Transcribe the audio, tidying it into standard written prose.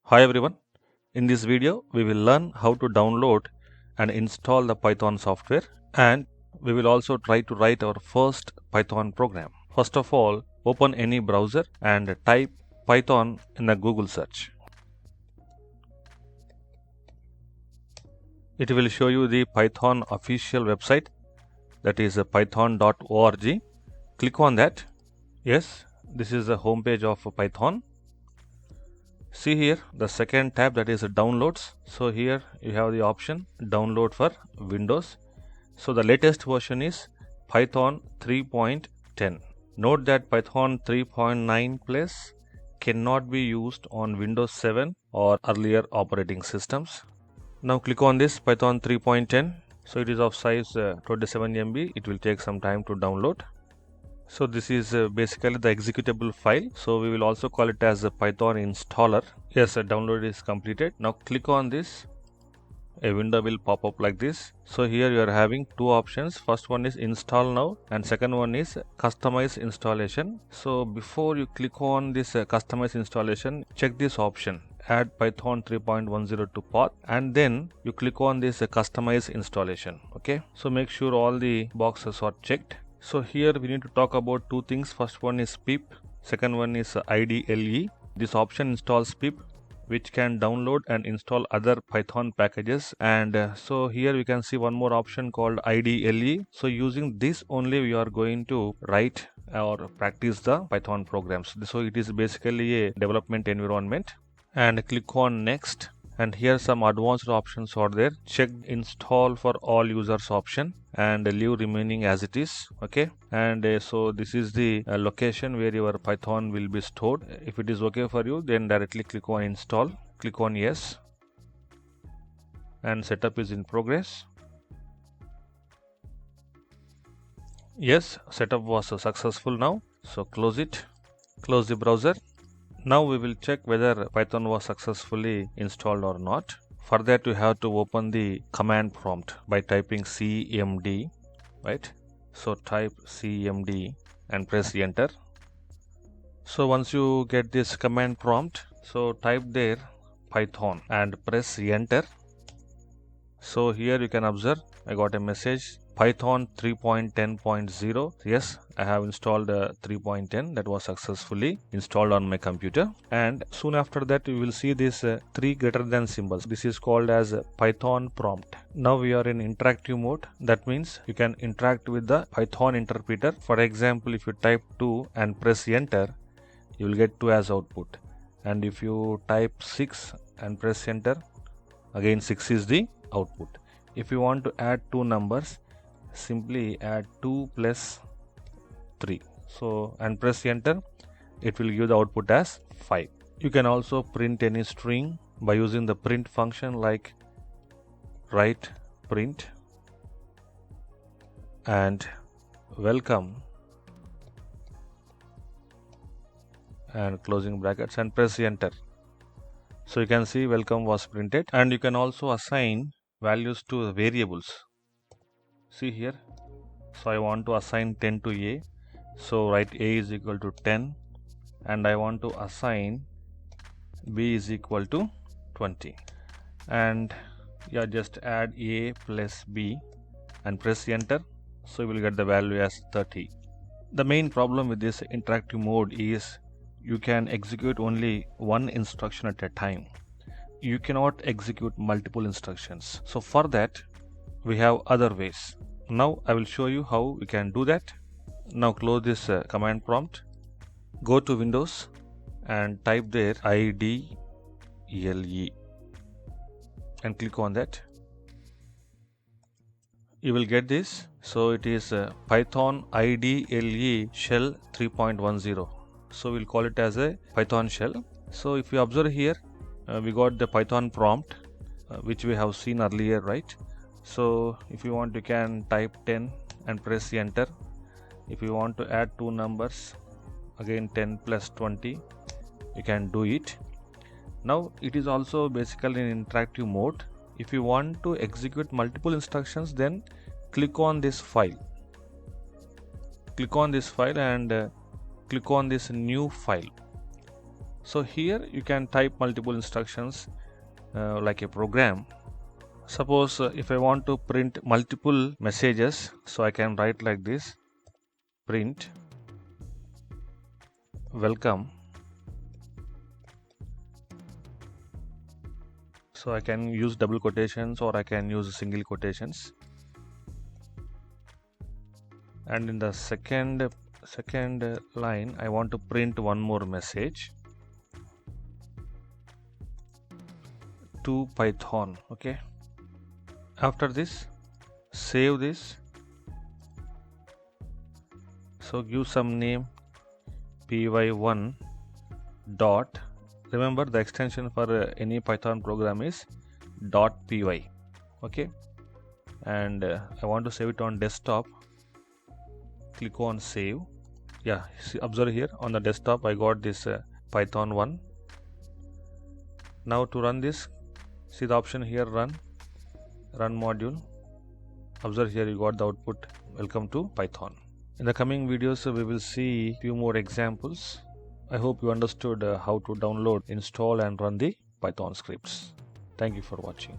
Hi everyone. In this video, we will learn how to download and install the Python software, and we will also try to write our first Python program. First of all, open any browser and type Python in the Google search. It will show you the Python official website, that is python.org. Click on that. Yes, this is the homepage of Python. See here the second tab, that is downloads. So here you have the option download for Windows. So the latest version is Python 3.10. Note that Python 3.9 plus cannot be used on Windows 7 or earlier operating systems. Now click on this Python 3.10. So it is of size 27 MB. It will take some time to download. So this is basically the executable file. So we will also call it as a Python installer. Yes, a download is completed. Now click on this. A window will pop up like this. So here you are having two options. First one is install now and second one is customize installation. So before you click on this customize installation, check this option, add Python 3.10 to path, and then you click on this customize installation. Okay, so make sure all the boxes are checked. So here we need to talk about two things. First one is pip, second one is IDLE. This option installs pip, which can download and install other Python packages, and so here we can see one more option called IDLE. So using this only we are going to write or practice the Python programs. So it is basically a development environment. And click on next, and here some advanced options are there. Check install for all users option and leave remaining as it is. Okay, and so this is the location where your Python will be stored. If it is okay for you, then directly click on install, click on yes, and setup is in progress. Yes, setup was successful now. So close it, close the browser. Now we will check whether Python was successfully installed or not. For that you have to open the command prompt by typing cmd, right? So type cmd and press enter. So once you get this command prompt, so type there Python and press enter. So here you can observe I got a message Python 3.10.0. Yes, I have installed 3.10. That was successfully installed on my computer. And soon after that, you will see this 3 greater than symbols. This is called as Python prompt. Now we are in interactive mode. That means you can interact with the Python interpreter. For example, if you type 2 and press enter, you will get 2 as output. And if you type 6 and press enter, again 6 is the output. If you want to add two numbers, simply add 2 plus 3. So and press enter, it will give the output as 5. You can also print any string by using the print function like write print and welcome and closing brackets and press enter. So you can see welcome was printed, and you can also assign values to variables. See here, so I want to assign 10 to a, so write a is equal to 10, and I want to assign b is equal to 20, and yeah, just add a plus b and press enter, so you will get the value as 30. The main problem with this interactive mode is you can execute only one instruction at a time. You cannot execute multiple instructions. So for that we have other ways. Now I will show you how we can do that. Now close this command prompt, go to Windows and type there IDLE and click on that. You will get this. So it is Python IDLE shell 3.10. So we'll call it as a Python shell. So if you observe here, we got the Python prompt which we have seen earlier, right? So if you want, you can type 10 and press enter. If you want to add two numbers, again 10 plus 20, you can do it. Now it is also basically in interactive mode. If you want to execute multiple instructions, then click on this file. Click on this file and click on this new file. So here you can type multiple instructions like a program. Suppose if I want to print multiple messages, so I can write like this: print welcome. So I can use double quotations or I can use single quotations. And in the second line I want to print one more message to Python. Okay, after this save this, so give some name py1 dot, remember the extension for any Python program is .py. okay, and I want to save it on desktop. Click on save. Yeah, see, observe here on the desktop I got this Python 1. Now to run this, see the option here, run module. Observe here you got the output, welcome to Python. In the coming videos we will see few more examples. I hope you understood how to download, install and run the Python scripts. Thank you for watching.